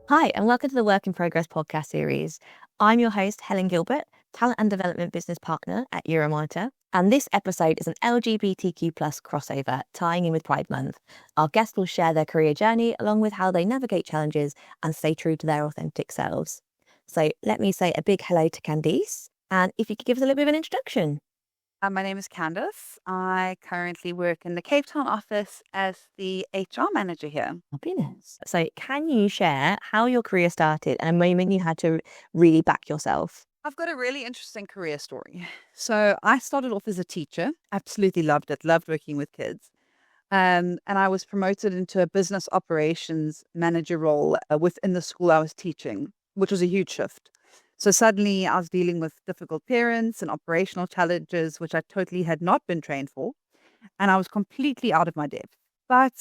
Hi, and welcome to the Work in Progress podcast series. I'm your host, Helen Gilbert, Talent and Development Business Partner at Euromonitor. And this episode is an LGBTQ plus crossover tying in with Pride Month. Our guests will share their career journey along with how they navigate challenges and stay true to their authentic selves. So let me say a big hello to Candice. And if you could give us a little bit of an introduction. My name is Candice. I currently work in the Cape Town office as the HR manager here. Happiness. So can you share how your career started and a moment you had to really back yourself? I've got a really interesting career story. So I started off as a teacher, absolutely loved it, loved working with kids. And I was promoted into a business operations manager role within the school I was teaching, which was a huge shift. So suddenly I was dealing with difficult parents and operational challenges, which I totally had not been trained for. And I was completely out of my depth. But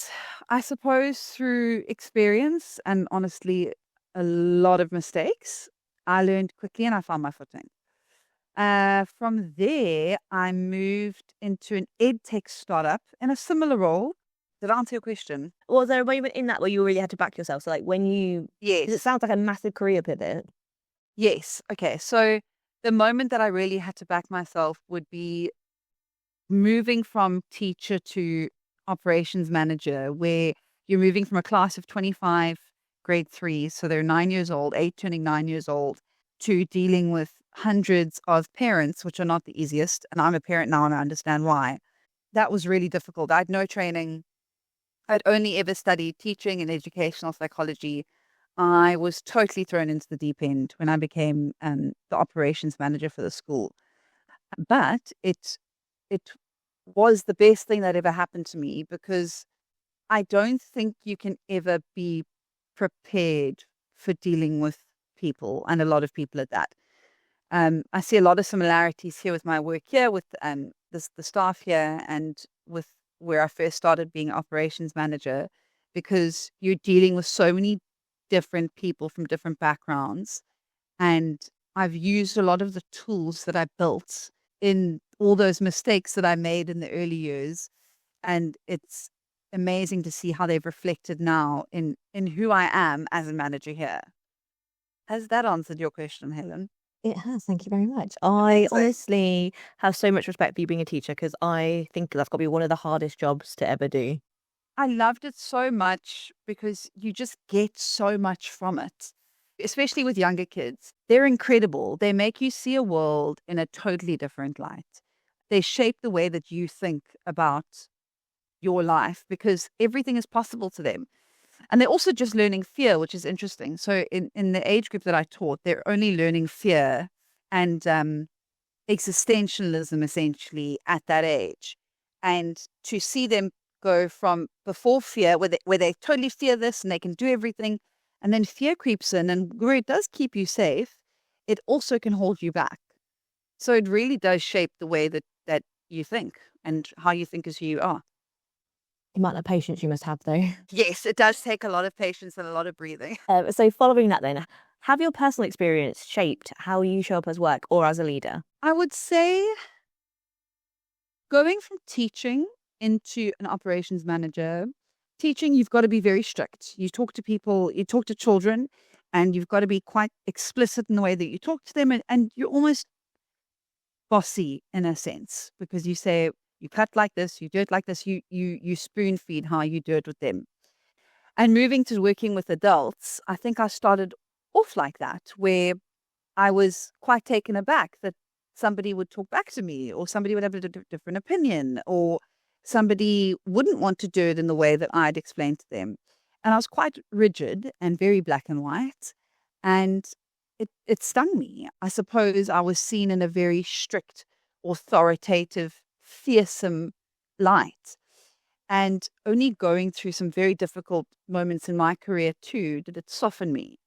I suppose through experience and honestly, a lot of mistakes, I learned quickly and I found my footing. From there, I moved into an ed tech startup in a similar role. Did I answer your question? Was there a moment in that where you really had to back yourself? So like when you, because it Yes. sounds like a massive career pivot. Yes. Okay. So the moment that I really had to back myself would be moving from teacher to operations manager, where you're moving from a class of 25 grade threes, so they're 9 years old, 8 turning 9 years old, to dealing with hundreds of parents, which are not the easiest. And I'm a parent now and I understand why. That was really difficult. I had no training. I'd only ever studied teaching and educational psychology. I was totally thrown into the deep end when I became the operations manager for the school. But it was the best thing that ever happened to me because I don't think you can ever be prepared for dealing with people and a lot of people at that. I see a lot of similarities here with my work here, with the staff here, and with where I first started being operations manager, because you're dealing with so many different people from different backgrounds, and I've used a lot of the tools that I built in all those mistakes that I made in the early years. And it's amazing to see how they've reflected now in who I am as a manager here. Has that answered your question, Helen? It has. Thank you very much. I Amazing. honestly have so much respect for you being a teacher because I think that's got to be one of the hardest jobs to ever do. I loved it so much because you just get so much from it, especially with younger kids. They're incredible. They make you see a world in a totally different light. They shape the way that you think about your life because everything is possible to them. And they're also just learning fear, which is interesting. So in the age group that I taught, they're only learning fear and existentialism essentially at that age. And to see them go from before fear, where they totally fear this and they can do everything, and then fear creeps in, and where it does keep you safe, it also can hold you back. So it really does shape the way that you think and how you think is who you are. The amount of patience you must have, though. Yes, it does take a lot of patience and a lot of breathing. So, following that, then, have your personal experience shaped how you show up as work or as a leader? I would say going from teaching into an operations manager, teaching, you've got to be very strict. You talk to people, you talk to children, and you've got to be quite explicit in the way that you talk to them. And you're almost bossy in a sense because you say, you cut like this, you do it like this, you spoon feed how you do it with them. And moving to working with adults, I think I started off like that, where I was quite taken aback that somebody would talk back to me, or somebody would have a different opinion, or somebody wouldn't want to do it in the way that I'd explained to them. And I was quite rigid and very black and white. And it stung me. I suppose I was seen in a very strict, authoritative, fearsome light. And only going through some very difficult moments in my career too did it soften me.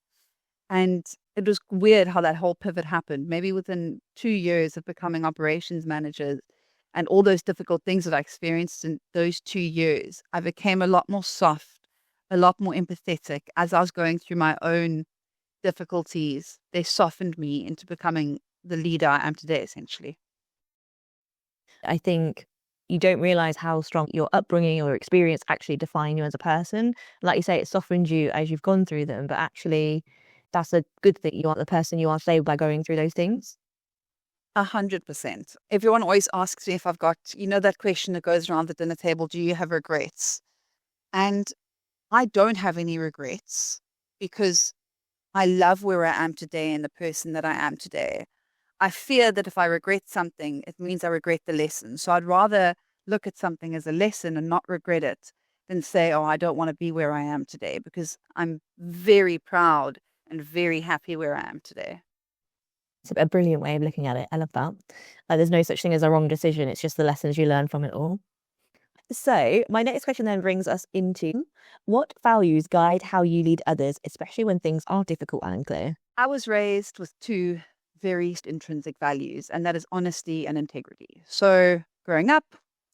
And it was weird how that whole pivot happened. Maybe within 2 years of becoming operations manager and all those difficult things that I experienced in those 2 years, I became a lot more soft, a lot more empathetic as I was going through my own difficulties. They softened me into becoming the leader I am today, essentially. I think you don't realize how strong your upbringing or experience actually define you as a person. Like you say, it softens you as you've gone through them, but actually that's a good thing. You are the person you are today by going through those things. 100%. Everyone always asks me if I've got, that question that goes around the dinner table, do you have regrets? And I don't have any regrets because I love where I am today and the person that I am today. I fear that if I regret something, it means I regret the lesson. So I'd rather look at something as a lesson and not regret it than say, oh, I don't want to be where I am today, because I'm very proud and very happy where I am today. It's a brilliant way of looking at it. I love that. Like, there's no such thing as a wrong decision. It's just the lessons you learn from it all. So my next question then brings us into, what values guide how you lead others, especially when things are difficult and unclear? I was raised with two very intrinsic values, and that is honesty and integrity. So growing up,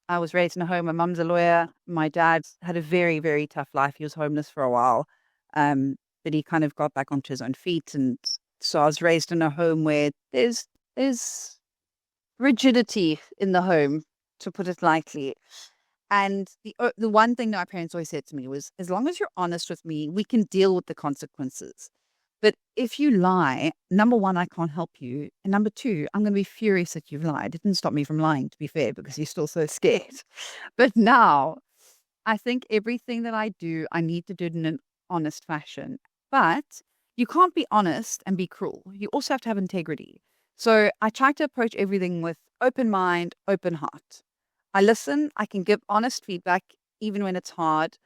I was raised in a home. My mum's a lawyer. My dad had a very, very tough life. He was homeless for a while, but he kind of got back onto his own feet. And so I was raised in a home where there's rigidity in the home, to put it lightly. And the one thing that my parents always said to me was, as long as you're honest with me, we can deal with the consequences. But if you lie, number one, I can't help you. And number two, I'm going to be furious that you've lied. It didn't stop me from lying, to be fair, because you're still so scared. But now I think everything that I do, I need to do it in an honest fashion. But you can't be honest and be cruel. You also have to have integrity. So I try to approach everything with open mind, open heart. I listen, I can give honest feedback, even when it's hard.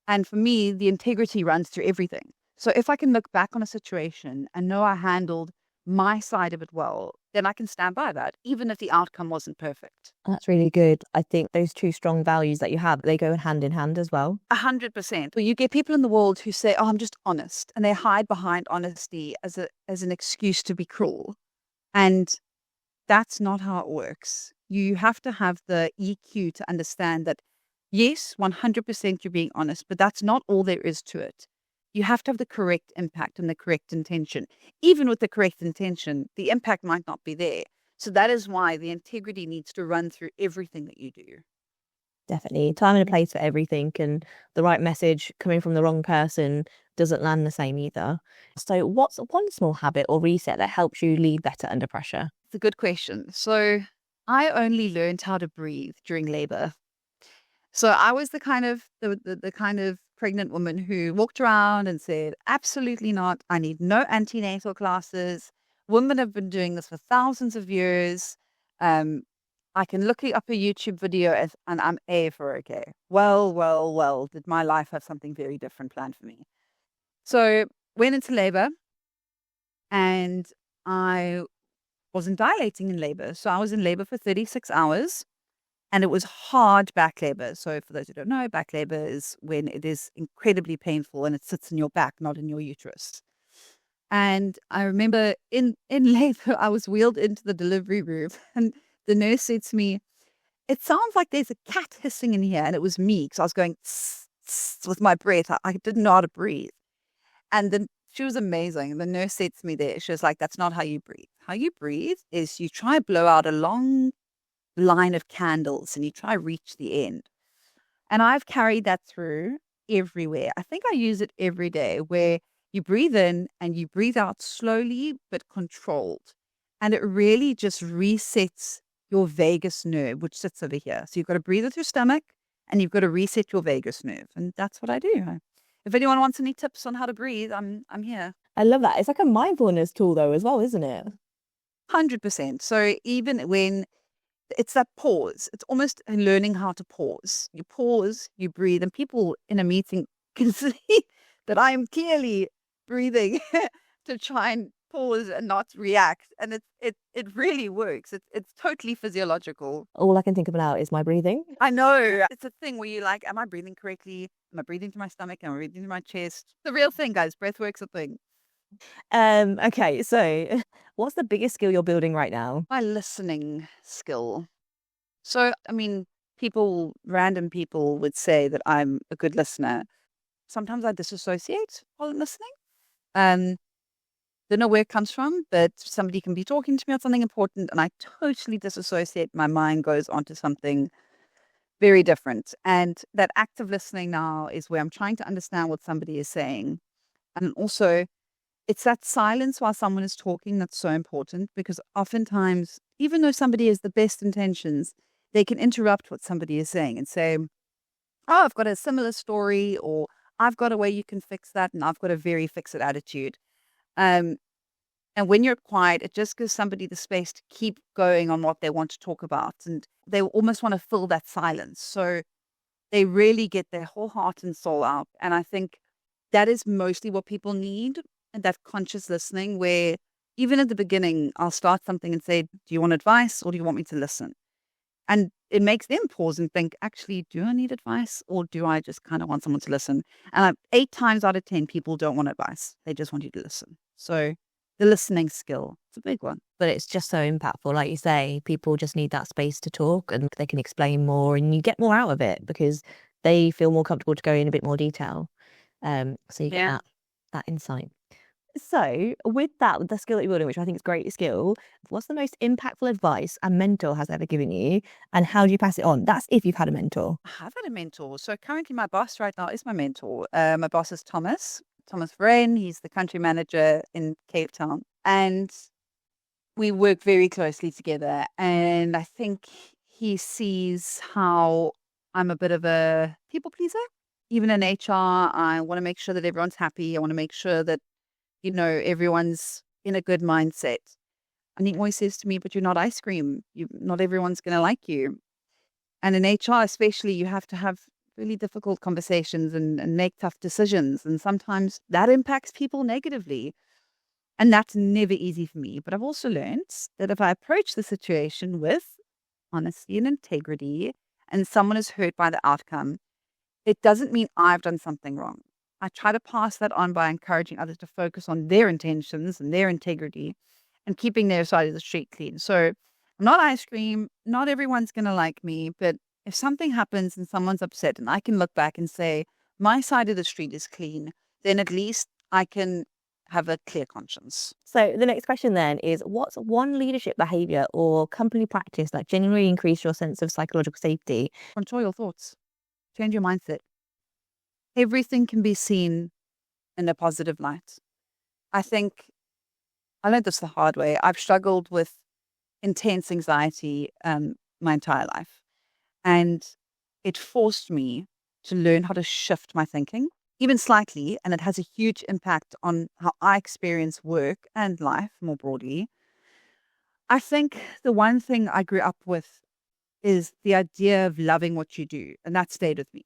And for me, the integrity runs through everything. So if I can look back on a situation and know I handled my side of it well, then I can stand by that, even if the outcome wasn't perfect. That's really good. I think those two strong values that you have, they go hand in hand as well. 100%. But you get people in the world who say, oh, I'm just honest. And they hide behind honesty as an excuse to be cruel. And that's not how it works. You have to have the EQ to understand that, yes, 100% you're being honest, but that's not all there is to it. You have to have the correct impact and the correct intention. Even with the correct intention, the impact might not be there. So that is why the integrity needs to run through everything that you do. Definitely. Time and a place for everything, and the right message coming from the wrong person doesn't land the same either. So what's one small habit or reset that helps you lead better under pressure? It's a good question. So I only learned how to breathe during labor. So I was the kind of the kind of pregnant woman who walked around and said, absolutely not. I need no antenatal classes. Women have been doing this for thousands of years. I can look up a YouTube video and I'm A for okay. Well, did my life have something very different planned for me? So went into labor, and I wasn't dilating in labor. So I was in labor for 36 hours. And it was hard back labor. So for those who don't know, back labor is when it is incredibly painful and it sits in your back, not in your uterus. And I remember in labor, I was wheeled into the delivery room, and the nurse said to me, it sounds like there's a cat hissing in here. And it was me, because I was going tss, tss, with my breath. I didn't know how to breathe. And then she was amazing. The nurse said to me there, she was like, that's not how you breathe. How you breathe is you try blow out a long line of candles and you try reach the end. And I've carried that through everywhere. I think I use it every day, where you breathe in and you breathe out slowly but controlled. And it really just resets your vagus nerve, which sits over here. So you've got to breathe with your stomach and you've got to reset your vagus nerve. And that's what I do. If anyone wants any tips on how to breathe, I'm here. I love that. It's like a mindfulness tool though as well, isn't it? 100%. So even when it's that pause, it's almost learning how to pause. You pause, you breathe, and people in a meeting can see that I am clearly breathing to try and pause and not react. And it really works. It's totally physiological. All I can think of now is my breathing. I know. It's a thing where you're like, am I breathing correctly? Am I breathing through my stomach? Am I breathing through my chest? The real thing, guys. Breath work's a thing. Okay, so what's the biggest skill you're building right now? My listening skill. So, I mean, random people would say that I'm a good listener. Sometimes I disassociate while listening. Don't know where it comes from, but somebody can be talking to me about something important and I totally disassociate. My mind goes onto something Very different. And that active listening now is where I'm trying to understand what somebody is saying. And also, it's that silence while someone is talking that's so important, because oftentimes, even though somebody has the best intentions, they can interrupt what somebody is saying and say, "Oh, I've got a similar story," or "I've got a way you can fix that," and "I've got a very fix it attitude." Um, and when you're quiet, it just gives somebody the space to keep going on what they want to talk about. And they almost want to fill that silence. So they really get their whole heart and soul out. And I think that is mostly what people need, and that conscious listening, where even at the beginning, I'll start something and say, "Do you want advice or do you want me to listen?" And it makes them pause and think, actually, do I need advice or do I just kind of want someone to listen? And 8 times out of 10, people don't want advice. They just want you to listen. So the listening skill, it's a big one. But it's just so impactful. Like you say, people just need that space to talk and they can explain more and you get more out of it because they feel more comfortable to go in a bit more detail. So you get Yeah. that insight. So with that, with the skill that you're building, which I think is a great skill, what's the most impactful advice a mentor has ever given you and how do you pass it on? That's if you've had a mentor. I have had a mentor. So currently my boss right now is my mentor. My boss is Thomas Vrain. He's the country manager in Cape Town. And we work very closely together. And I think he sees how I'm a bit of a people pleaser. Even in HR, I want to make sure that everyone's happy. I want to make sure that, everyone's in a good mindset. And he always says to me, "But you're not ice cream. Not everyone's going to like you." And in HR, especially, you have to have really difficult conversations and make tough decisions. And sometimes that impacts people negatively. And that's never easy for me. But I've also learned that if I approach the situation with honesty and integrity, and someone is hurt by the outcome, it doesn't mean I've done something wrong. I try to pass that on by encouraging others to focus on their intentions and their integrity and keeping their side of the street clean. So I'm not ice cream. Not everyone's going to like me. But if something happens and someone's upset and I can look back and say, my side of the street is clean, then at least I can have a clear conscience. So the next question then is what's one leadership behavior or company practice that genuinely increase your sense of psychological safety? Control your thoughts. Change your mindset. Everything can be seen in a positive light. I think I learned this the hard way. I've struggled with intense anxiety my entire life. And it forced me to learn how to shift my thinking, even slightly. And it has a huge impact on how I experience work and life more broadly. I think the one thing I grew up with is the idea of loving what you do. And that stayed with me.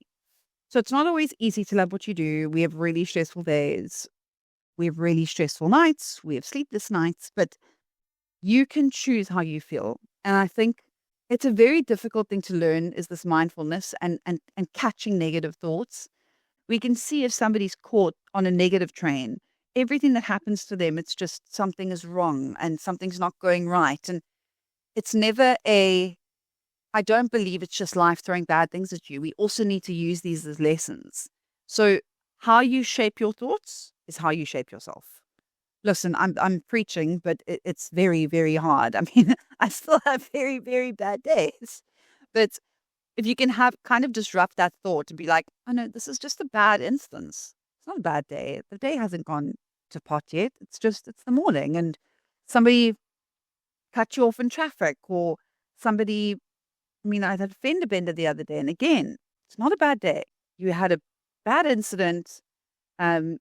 So it's not always easy to love what you do. We have really stressful days. We have really stressful nights. We have sleepless nights. But you can choose how you feel. And I think it's a very difficult thing to learn is this mindfulness and catching negative thoughts. We can see if somebody's caught on a negative train, everything that happens to them, it's just something is wrong and something's not going right. And it's never I don't believe it's just life throwing bad things at you. We also need to use these as lessons. So how you shape your thoughts is how you shape yourself. Listen, I'm preaching, but it's very, very hard. I mean, I still have very, very bad days. But if you can have kind of disrupt that thought and be like, "Oh no, this is just a bad instance. It's not a bad day. The day hasn't gone to pot yet. It's the morning and somebody cut you off in traffic or somebody, I mean, I had a fender bender the other day, and again, it's not a bad day. You had a bad incident. Um,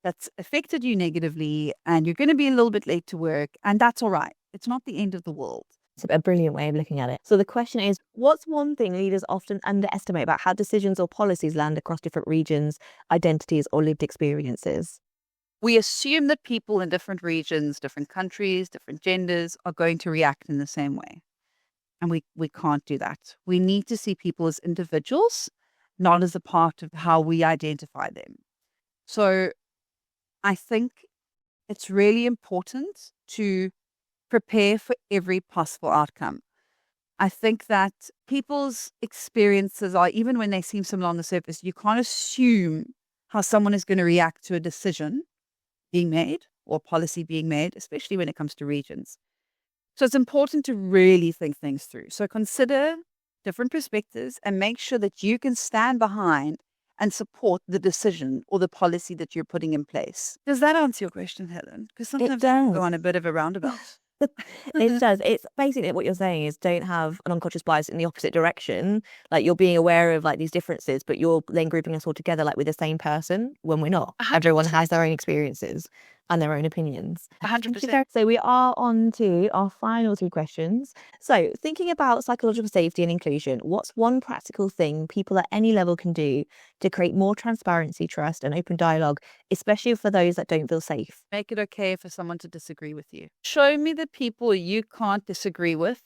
that's affected you negatively and you're going to be a little bit late to work and that's all right. It's not the end of the world." It's a brilliant way of looking at it. So the question is, what's one thing leaders often underestimate about how decisions or policies land across different regions, identities, or lived experiences? We assume that people in different regions, different countries, different genders are going to react in the same way. And we can't do that. We need to see people as individuals, not as a part of how we identify them. So I think it's really important to prepare for every possible outcome. I think that people's experiences are, even when they seem similar on the surface, you can't assume how someone is going to react to a decision being made or policy being made, especially when it comes to regions. So it's important to really think things through. So consider different perspectives, and make sure that you can stand behind and support the decision or the policy that you're putting in place. Does that answer your question, Helen? Because It sometimes I go does. on a bit of a roundabout. It does. It's basically what you're saying is don't have an unconscious bias in the opposite direction. Like you're being aware of like these differences, but you're then grouping us all together like with the same person when we're not. Everyone 100%. has their own experiences and their own opinions. 100%. So we are on to our final two questions. So thinking about psychological safety and inclusion, what's one practical thing people at any level can do to create more transparency, trust, and open dialogue, especially for those that don't feel safe? Make it okay for someone to disagree with you. Show me the people you can't disagree with,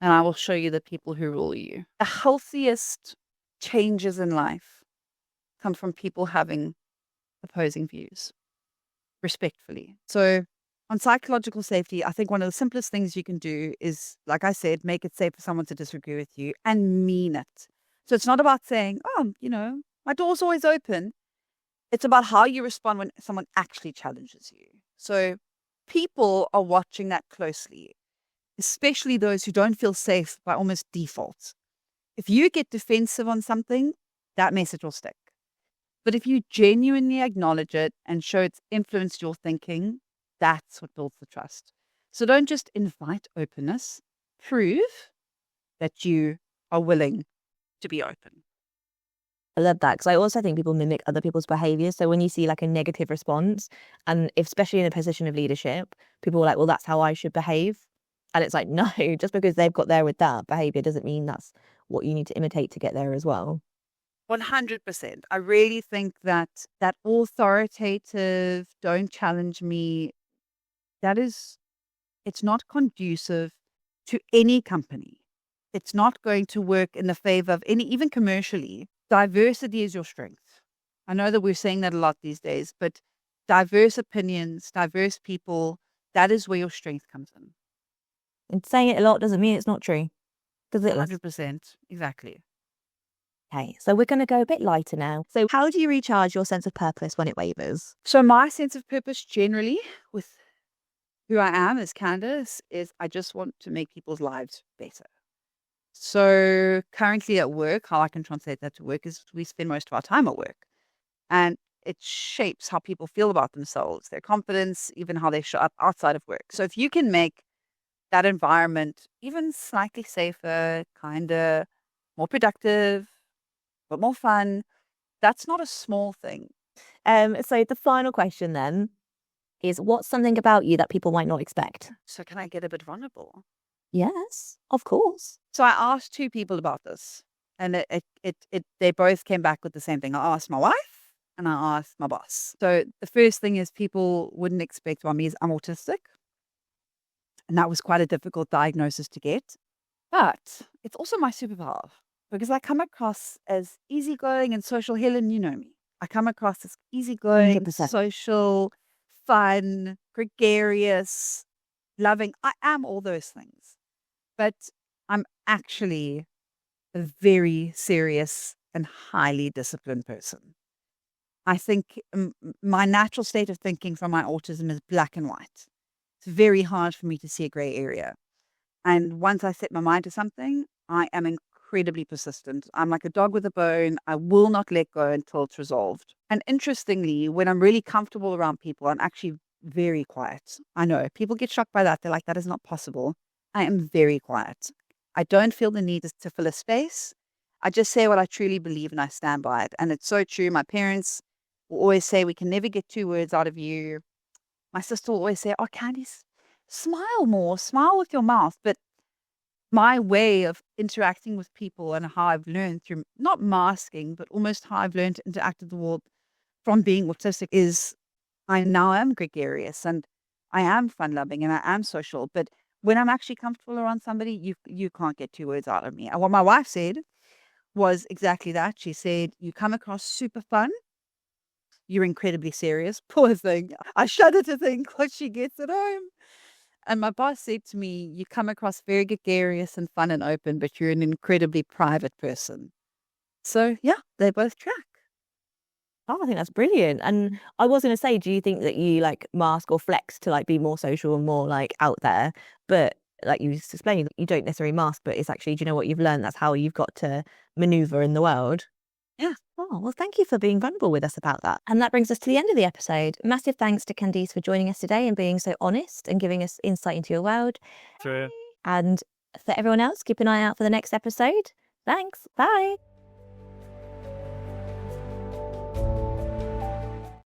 and I will show you the people who rule you. The healthiest changes in life come from people having opposing views, respectfully. So, on psychological safety, I think one of the simplest things you can do is, like I said, make it safe for someone to disagree with you and mean it. So, it's not about saying, oh, my door's always open. It's about how you respond when someone actually challenges you. So, people are watching that closely, especially those who don't feel safe by almost default. If you get defensive on something, that message will stick. But if you genuinely acknowledge it and show it's influenced your thinking, that's what builds the trust. So don't just invite openness, prove that you are willing to be open. I love that because I also think people mimic other people's behaviors. So when you see like a negative response, and especially in a position of leadership, people are like, well, that's how I should behave. And it's like, no, just because they've got there with that behavior doesn't mean that's what you need to imitate to get there as well. 100%. I really think that authoritative, don't challenge me, it's not conducive to any company. It's not going to work in the favor of any, even commercially. Diversity is your strength. I know that we're saying that a lot these days, but diverse opinions, diverse people, that is where your strength comes in. And saying it a lot doesn't mean it's not true. Because it is. 100%. Exactly. Okay, so we're going to go a bit lighter now. So how do you recharge your sense of purpose when it wavers? So my sense of purpose generally with who I am as Candice is I just want to make people's lives better. So currently at work, how I can translate that to work is we spend most of our time at work. And it shapes how people feel about themselves, their confidence, even how they show up outside of work. So if you can make that environment even slightly safer, kinder, more productive, but more fun, that's not a small thing. So the final question then is, what's something about you that people might not expect? So can I get a bit vulnerable? Yes, of course. So I asked two people about this, and they both came back with the same thing. I asked my wife and I asked my boss. So the first thing is people wouldn't expect about me is I'm autistic. And that was quite a difficult diagnosis to get. But it's also my superpower because I come across as easygoing and social. Helen, you know me. I come across as easygoing, 100%. social, fun, gregarious, loving. I am all those things. But I'm actually a very serious and highly disciplined person. I think my natural state of thinking from my autism is black and white. It's very hard for me to see a gray area. And once I set my mind to something, I am incredibly persistent. I'm like a dog with a bone. I will not let go until it's resolved. And interestingly, when I'm really comfortable around people, I'm actually very quiet. I know people get shocked by that. They're like, that is not possible. I am very quiet. I don't feel the need to fill a space. I just say what I truly believe and I stand by it. And it's so true. My parents will always say, we can never get two words out of you. My sister will always say, oh, Candice, smile more, smile with your mouth. But my way of interacting with people and how I've learned through not masking, but almost how I've learned to interact with the world from being autistic is I now am gregarious and I am fun loving and I am social. But when I'm actually comfortable around somebody, you can't get two words out of me. And what my wife said was exactly that. She said, you come across super fun. You're incredibly serious. Poor thing. I shudder to think what she gets at home. And my boss said to me, you come across very gregarious and fun and open, but you're an incredibly private person. So yeah, they both track. Oh, I think that's brilliant. And I was going to say, do you think that you like mask or flex to like be more social and more like out there? But like you just explained, you don't necessarily mask, but it's actually, do you know what you've learned? That's how you've got to maneuver in the world. Yeah. Oh, well, thank you for being vulnerable with us about that. And that brings us to the end of the episode. Massive thanks to Candice for joining us today and being so honest and giving us insight into your world. True. And for everyone else, keep an eye out for the next episode. Thanks. Bye.